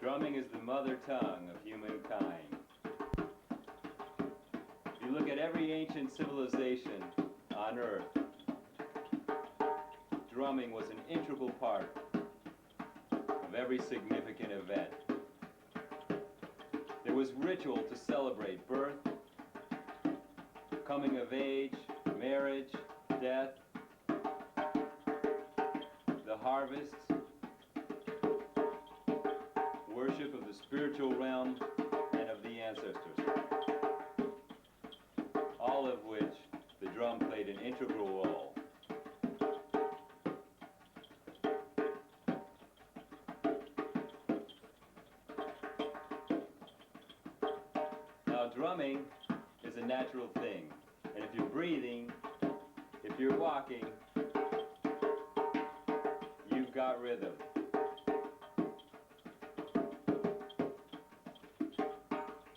Drumming is the mother tongue of humankind. If you look at every ancient civilization on earth, drumming was an integral part of every significant event. There was ritual to celebrate birth, coming of age, marriage, death, the harvest, worship of the spiritual realm and of the ancestors, all of which the drum played an integral role. Now, drumming is a natural thing, and if you're breathing, if you're walking, you've got rhythm.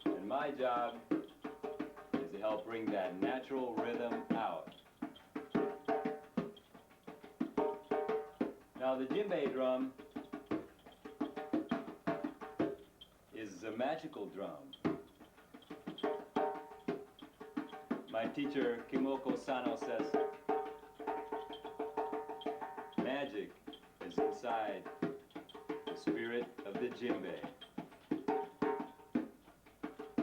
And my job is to help bring that natural rhythm out. Now, the djembe drum is a magical drum. My teacher, Kimoko Sano, says, magic is inside the spirit of the djembe.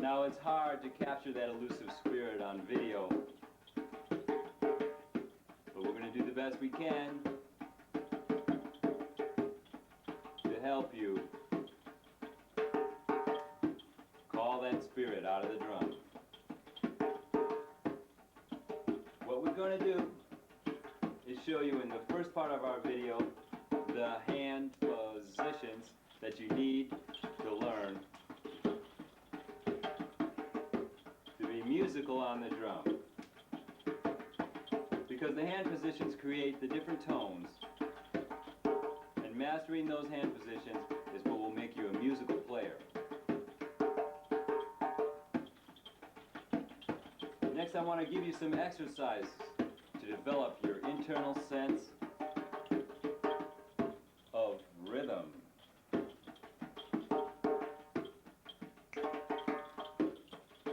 Now, it's hard to capture that elusive spirit on video, but we're going to do the best we can to help you call that spirit out of the drum. What we're going to do is show you in the first part of our video the hand positions that you need to learn to be musical on the drum. Because the hand positions create the different tones, and mastering those hand positions is what will make you a musical player. Next, I want to give you some exercises to develop your internal sense of rhythm.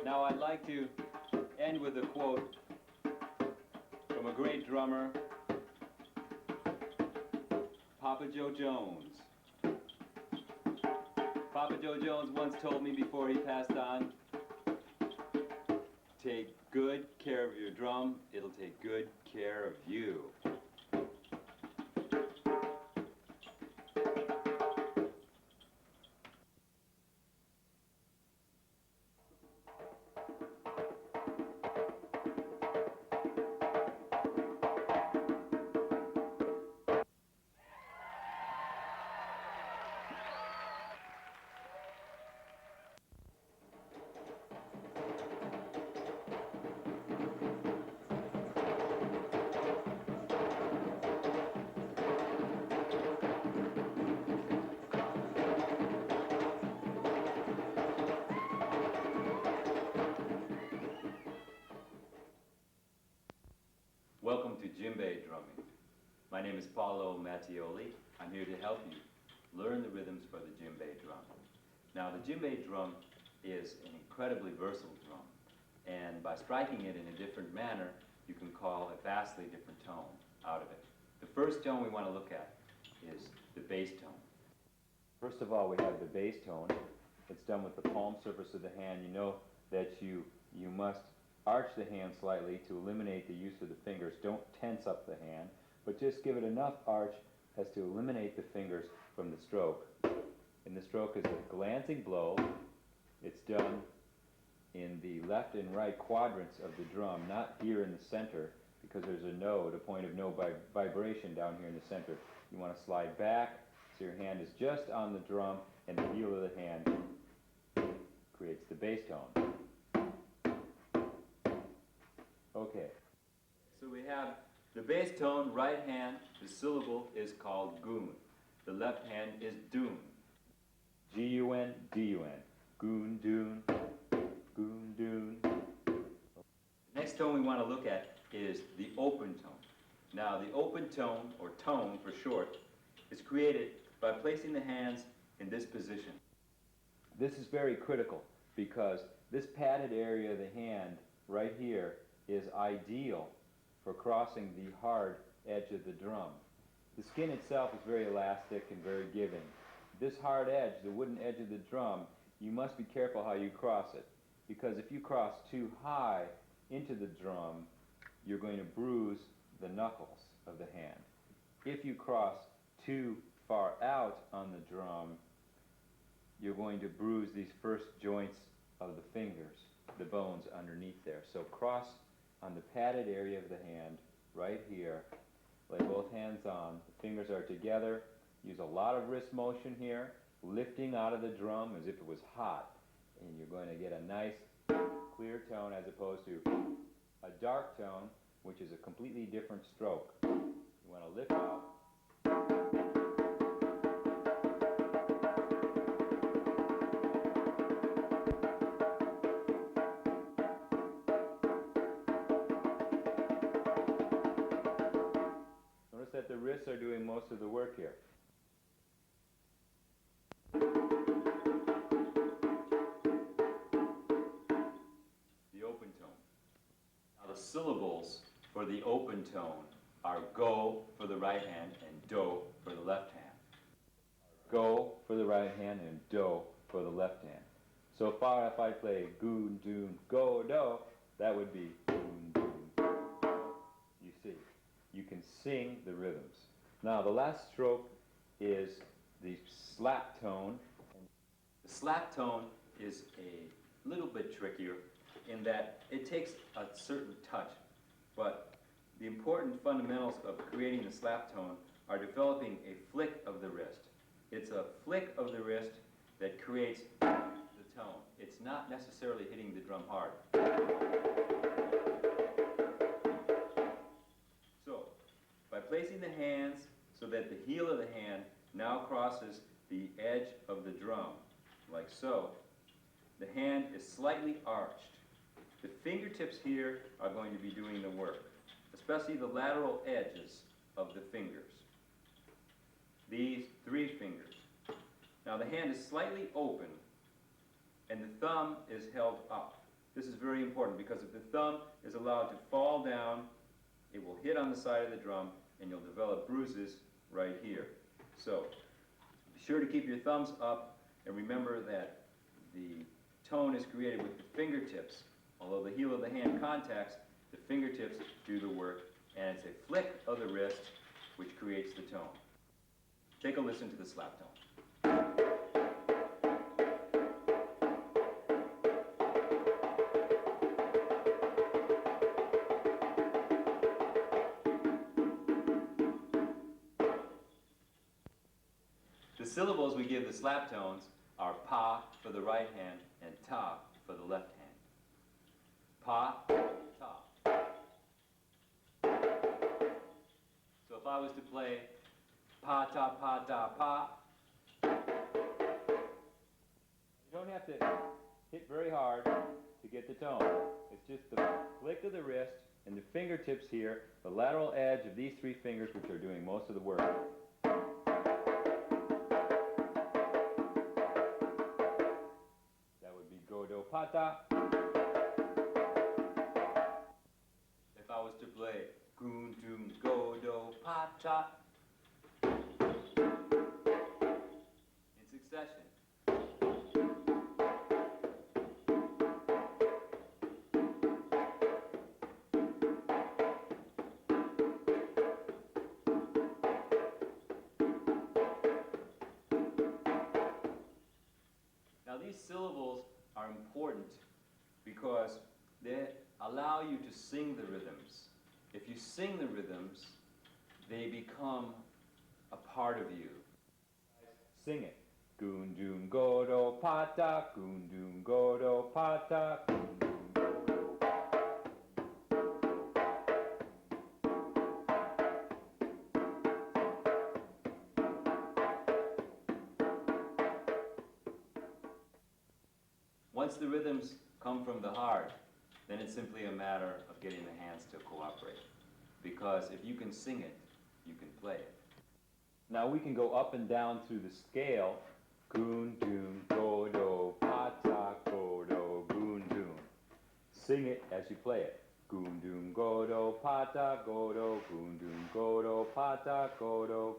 Now, I'd like to end with a quote from a great drummer, Papa Joe Jones. Papa Joe Jones once told me before he passed on, take good care of your drum, it'll take good care of you. Welcome to djembe drumming. My name is Paulo Mattioli. I'm here to help you learn the rhythms for the djembe drum. Now, the djembe drum is an incredibly versatile drum, and by striking it in a different manner, you can call a vastly different tone out of it. The first tone we want to look at is the bass tone. First of all, we have the bass tone. It's done with the palm surface of the hand. You know that you must arch the hand slightly to eliminate the use of the fingers. Don't tense up the hand, but just give it enough arch as to eliminate the fingers from the stroke. And the stroke is a glancing blow. It's done in the left and right quadrants of the drum, not here in the center, because there's a node, a point of no vibration down here in the center. You want to slide back so your hand is just on the drum, and the heel of the hand creates the bass tone. Okay, so we have the bass tone, right hand, the syllable is called goon. The left hand is doon. G-U-N, D-U-N. Goon, doon, goon, doon. The next tone we want to look at is the open tone. Now, the open tone, or tone for short, is created by placing the hands in this position. This is very critical because this padded area of the hand right here is ideal for crossing the hard edge of the drum. The skin itself is very elastic and very giving. This hard edge, the wooden edge of the drum, you must be careful how you cross it, because if you cross too high into the drum, you're going to bruise the knuckles of the hand. If you cross too far out on the drum, you're going to bruise these first joints of the fingers, the bones underneath there. So cross on the padded area of the hand, right here. Lay both hands on, the fingers are together. Use a lot of wrist motion here, lifting out of the drum as if it was hot. And you're going to get a nice clear tone as opposed to a dark tone, which is a completely different stroke. You want to lift out. Notice that the wrists are doing most of the work here. The open tone. Now the syllables for the open tone are go for the right hand and do for the left hand. Go for the right hand and do for the left hand. So far, if I play goon, doon, go, do, that would be goon, doon, go, do. You see, you can sing the rhythms. Now the last stroke is the slap tone. The slap tone is a little bit trickier in that it takes a certain touch, but the important fundamentals of creating the slap tone are developing a flick of the wrist. It's a flick of the wrist that creates the tone. It's not necessarily hitting the drum hard. So, by placing the hands so that the heel of the hand now crosses the edge of the drum, like so, the hand is slightly arched. The fingertips here are going to be doing the work, especially the lateral edges of the fingers. These three fingers. Now the hand is slightly open and the thumb is held up. This is very important because if the thumb is allowed to fall down, it will hit on the side of the drum and you'll develop bruises right here. So be sure to keep your thumbs up and remember that the tone is created with the fingertips. Although the heel of the hand contacts, the fingertips do the work, and it's a flick of the wrist which creates the tone. Take a listen to the slap tone. The syllables we give the slap tones are pa for the right hand and ta for the left hand. Pa, ta. So if I was to play pa, ta, pa, you don't have to hit very hard to get the tone. It's just the flick of the wrist and the fingertips here, the lateral edge of these three fingers which are doing most of the work. That would be go, do, pa, ta. If I was to play goon, doon, go, do, pa, ta, in succession. Now these syllables are important because they allow you to sing the rhythms. If you sing the rhythms, they become a part of you. Sing it. Goon, doon, go, do, pa, ta, goon, doon, go, do, pa, ta, goon, doon, go, do. Once the rhythms come from the heart, then it's simply a matter of getting the hands to cooperate. Because if you can sing it, you can play it. Now we can go up and down through the scale. Goon, doon, go, do, sing it as you play it. Goon doon godo pata godo, goon doon godo pata godo.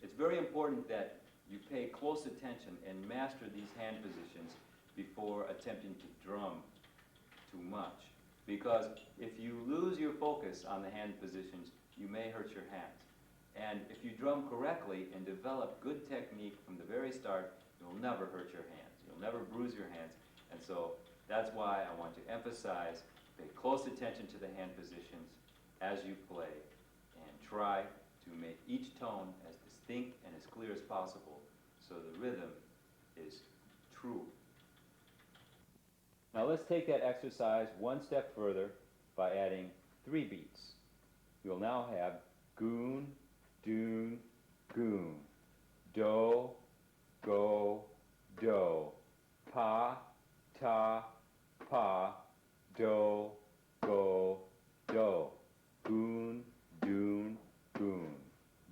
It's very important that you pay close attention and master these hand positions before attempting to drum too much. Because if you lose your focus on the hand positions, you may hurt your hands. And if you drum correctly and develop good technique from the very start, you'll never hurt your hands. You'll never bruise your hands. And so that's why I want to emphasize, pay close attention to the hand positions as you play, and try to make each tone as distinct and as clear as possible so the rhythm is true. Now let's take that exercise one step further by adding 3 beats. You'll now have goon, doon, goon, do, go, do, pa, ta, pa, do, go, do, goon, doon, goon,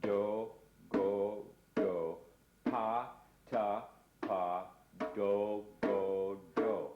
do, go, do, pa, ta, pa, do, go, do.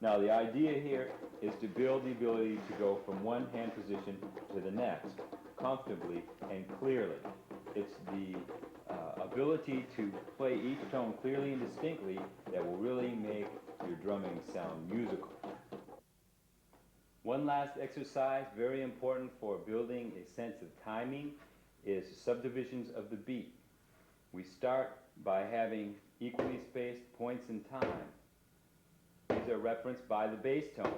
Now the idea here is to build the ability to go from one hand position to the next, comfortably and clearly. It's the ability to play each tone clearly and distinctly that will really make your drumming sound musical. One last exercise, very important for building a sense of timing, is subdivisions of the beat. We start by having equally spaced points in time. These are referenced by the bass tone.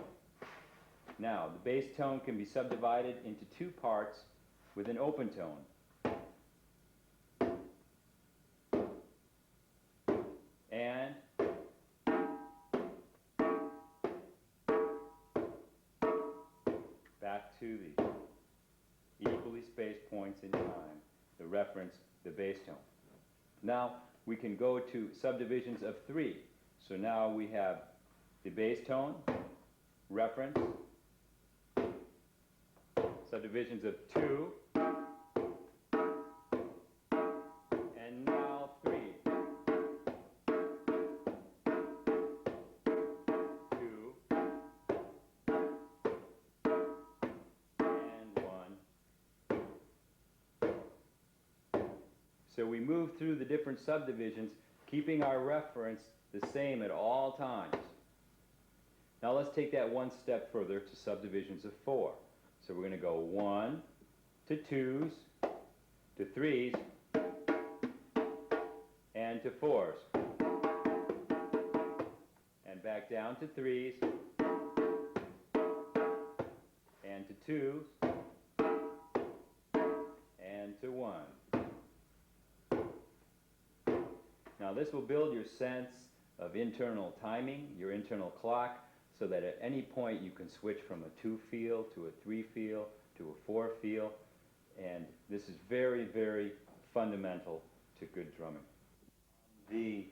Now, the bass tone can be subdivided into 2 parts with an open tone. And back to the equally spaced points in time, the reference, the bass tone. Now, we can go to subdivisions of 3. So now we have the bass tone, reference, subdivisions of 2, and now 3. 2, and 1. So we move through the different subdivisions, keeping our reference the same at all times. Now let's take that one step further to subdivisions of 4. So we're going to go 1 to 2s, to 3s, and to 4s. And back down to 3s, and to 2s, and to 1. Now this will build your sense of internal timing, your internal clock, so that at any point you can switch from a 2 feel to a 3 feel to a 4 feel, and this is very, very fundamental to good drumming. The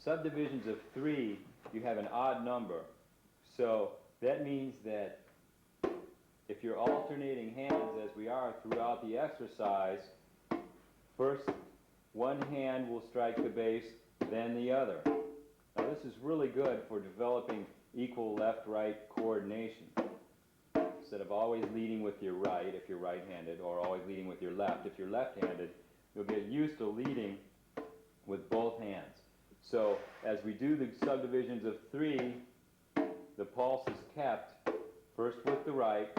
subdivisions of 3, you have an odd number, so that means that if you're alternating hands, as we are throughout the exercise, first one hand will strike the bass, then the other. Now this is really good for developing equal left-right coordination. Instead of always leading with your right, if you're right-handed, or always leading with your left, if you're left-handed, you'll get used to leading with both hands. So as we do the subdivisions of 3, the pulse is kept first with the right,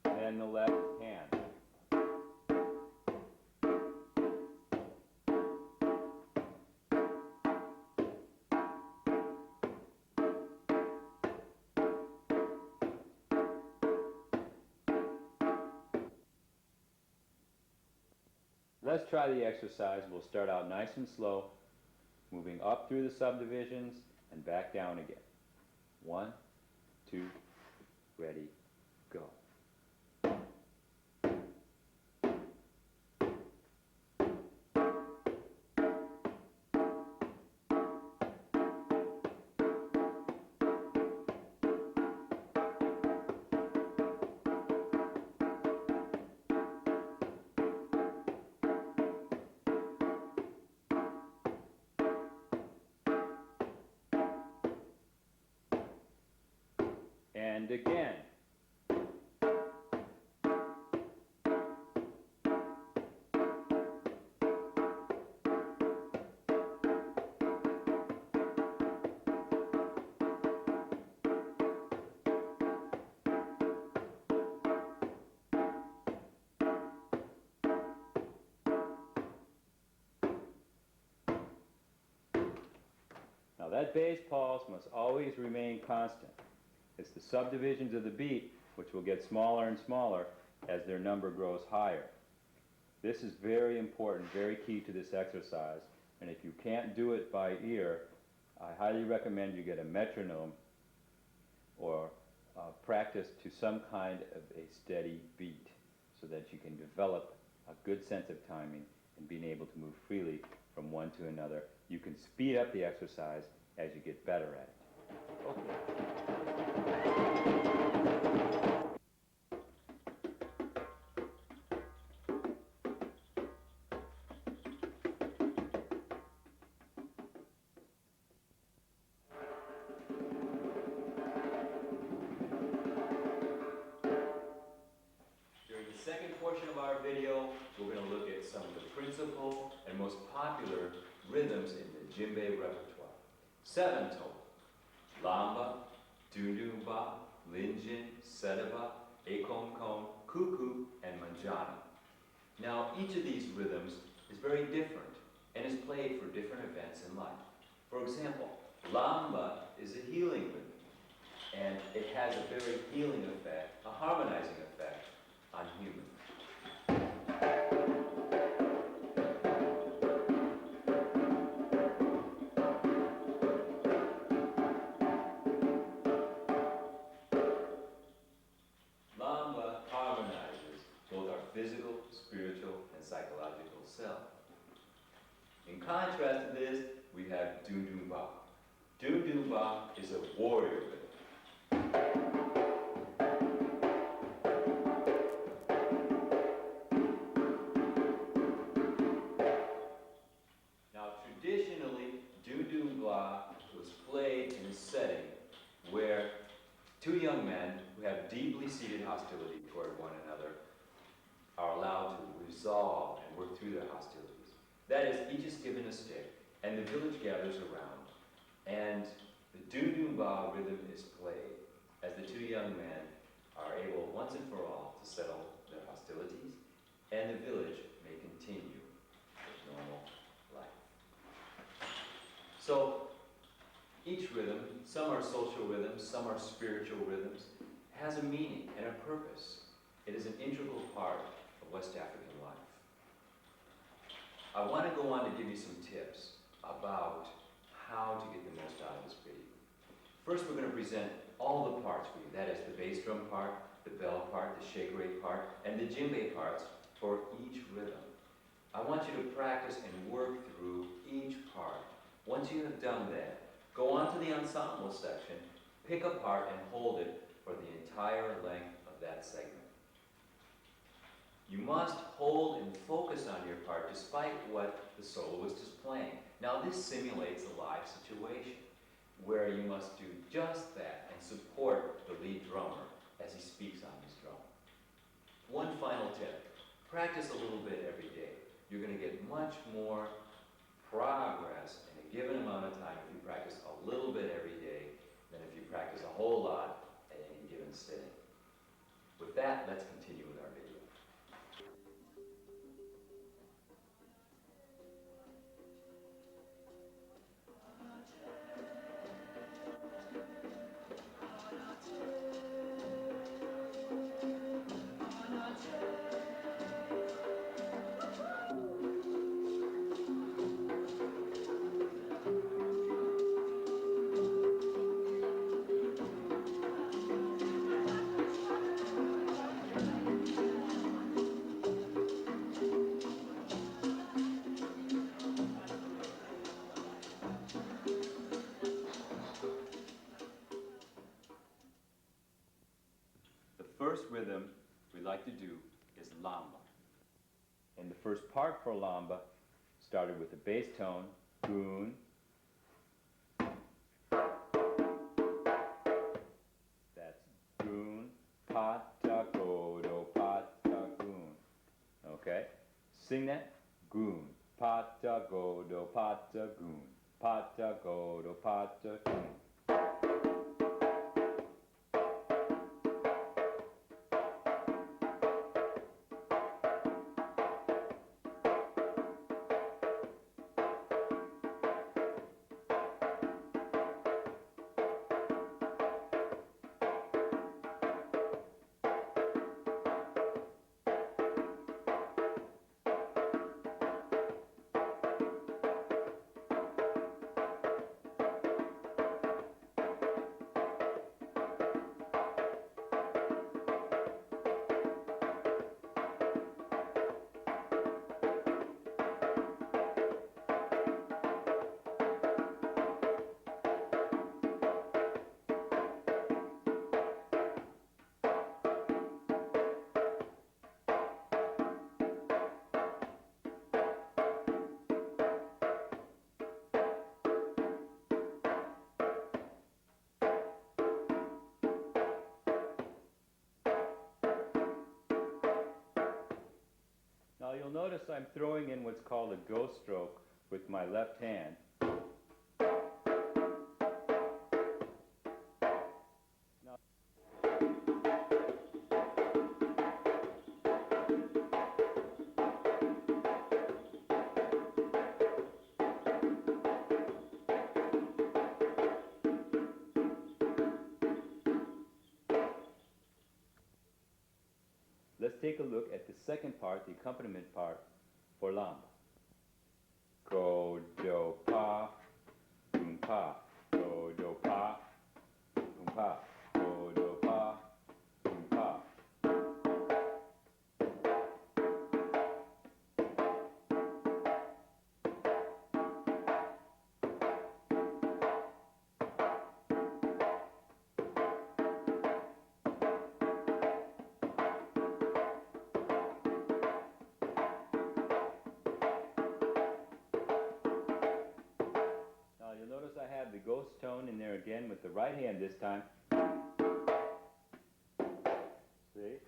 then the left hand. Let's try the exercise. We'll start out nice and slow, moving up through the subdivisions and back down again. 1, 2, ready, go. And again. Now that bass pulse must always remain constant. It's the subdivisions of the beat which will get smaller and smaller as their number grows higher. This is very important, very key to this exercise, and if you can't do it by ear, I highly recommend you get a metronome or practice to some kind of a steady beat so that you can develop a good sense of timing and being able to move freely from one to another. You can speed up the exercise as you get better at it. Okay. During the second portion of our video, we're going to look at some of the principal and most popular rhythms in the djembe repertoire. 7 total: lamba, dundumba, linjin, sedaba, ekomkom, kuku, and manjana. Now, each of these rhythms is very different and is played for different events in life. For example, lamba is a healing rhythm, and it has a very healing effect, a harmonizing effect on humans. Lamba harmonizes both our physical, spiritual, and psychological self. In contrast to this, we have dundumba. Dundumba is a warrior rhythm. Now, traditionally, dundumba was played in a setting where 2 young men who have deeply seated hostility toward one another are allowed to resolve and work through their hostilities. That is, each is given a stick, and the village gathers around, and the dundumba rhythm is played as the 2 young men are able once and for all to settle their hostilities, and the village may continue with normal life. So, each rhythm, some are social rhythms, some are spiritual rhythms, has a meaning and a purpose. It is an integral part of West African life. I want to go on to give you some tips about how to get the most out of this video. First, we're going to present all the parts for you. That is the bass drum part, the bell part, the shake rate part, and the djembe parts for each rhythm. I want you to practice and work through each part. Once you have done that, go on to the ensemble section, pick a part and hold it for the entire length of that segment. You must hold and focus on your part despite what the soloist is playing. Now this simulates a live situation where you must do just that and support the lead drummer as he speaks on his drum. One final tip, practice a little bit every day. You're going to get much more progress in a given amount of time if you practice a little bit every day than if you practice a whole lot at any given sitting. With that, let's continue with our video. The first rhythm we like to do is lamba. And the first part for lamba started with the bass tone, goon. That's goon, pa, ta, go, do, pa, ta, goon. Okay? Sing that. Goon, pa, ta, go, do, pa, ta, goon. Pa, ta, go, do, pa, ta, goon. Now you'll notice I'm throwing in what's called a ghost stroke with my left hand. Let's take a look at the second part, the accompaniment part for lamba. Go, do, pa, boom, pa. Go, do, pa, boom, pa. Go, do, pa, boom, pa. You'll notice I have the ghost tone in there again with the right hand this time. See?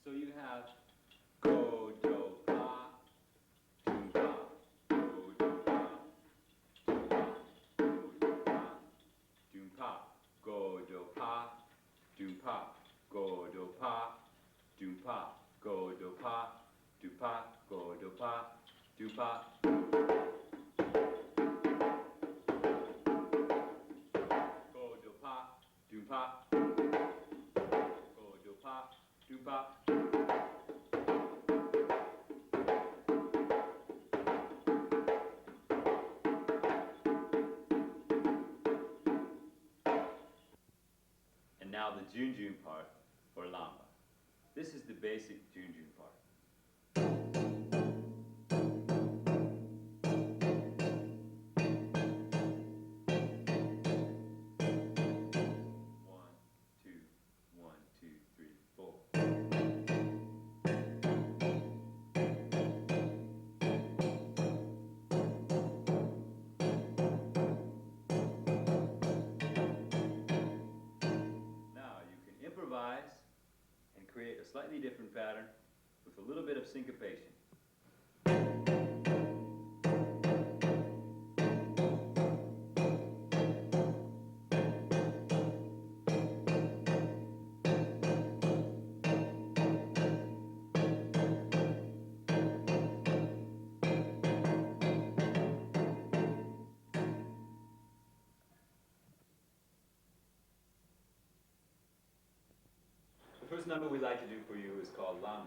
So you have go, do, pa, doom, pa, go, do, pa, doom, pa, go, do, pa, doom, pa, go do pa, do pa, go do pa, do pa, go do pa, do pa. Go do pa, do pa, go do pa, do pa. And now the Junjun part, or Lamba. This is the basic Junjun part. One, two, 1, 2, 3, 4. Now you can improvise and create a slightly different pattern with a little bit of syncopation. The first number we like to do for you is called Lamba.